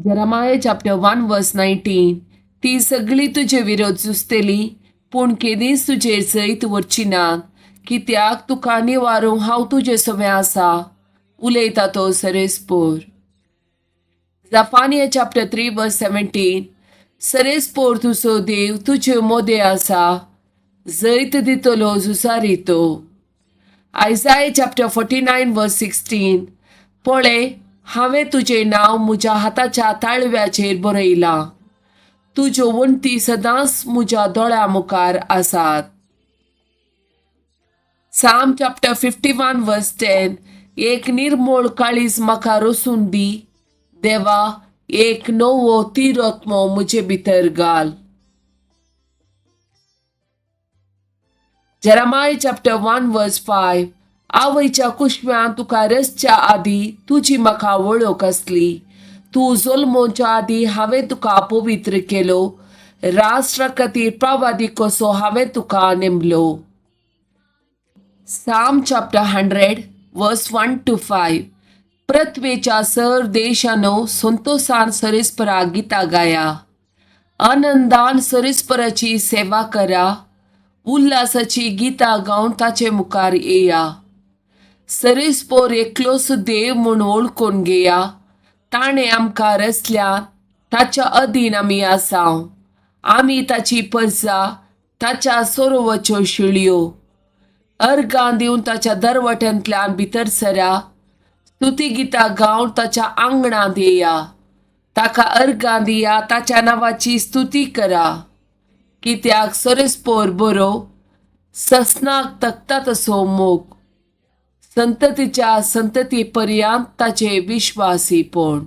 Jeremiah chapter 1 verse 19. ती सगळी तुजे विरोध जुस्तली पूण केदींच तुजेर जैत वरची नात, कित्याक तुका निवारूंक हांव तुजे सोबे आसा, उलयता तो सरेस्पोर. Zephaniah chapter 3 verse 17. सरेस्पोर तुजो देव तुजे मोदे आसा, जैत दितलो जुसारितो. Isaiah chapter 49 verse 16. पळय, हांवें तुजें नांव म्हज्या हाताच्या ताळव्याचेर बरयलां, तुज्यो वण्टी सदांच म्हज्या दोळ्या मुखार आसात. Psalm chapter 51 verse 10. एक निर्मळ काळीज म्हाका रोसून दी, देवा, एक नवो तिरोत्मो म्हजे भितर घाल. Jeremiah chapter 1 verse 5. आवयच्या कुशव्यान तुका रसच्या आदी तुजी म्हाका वळख असली, तूं जल्मोवच्या आदी हांवें तुका पवित्र केलो, राष्ट्रा खातीर प्रवादी कसो हांवें तुका नेमलो. Psalm chapter 100 verse 1 to 5. पृथ्वेच्या सर देशानो संतोषान सरेस्परा गिता गाया, आनंदान सरेस्पराची सेवा करा, उल्हासाची गीता गावन ताचे मुखार येया. सरेस्पोर एकलोच देव म्हूण ओळखून घेया, ताणें आमकां रचल्यान ताच्या अधीन आमी आसाव, आमी ताची प्रजा, ताच्या सरोवराच्यो शिळयो. अर्गां दिवन ताच्या दरवट्यांतल्यान भितर सरा, स्तुती गितां गावन ताच्या आंगणांत येया, ताका अर्गां दिया, ताच्या नांवाची स्तुती करा, कित्याक सरेस्पोर बरो, ससनाक तकता तसो मोग, संततीच्या संतती पर्यंत ताचे विश्वासीपण.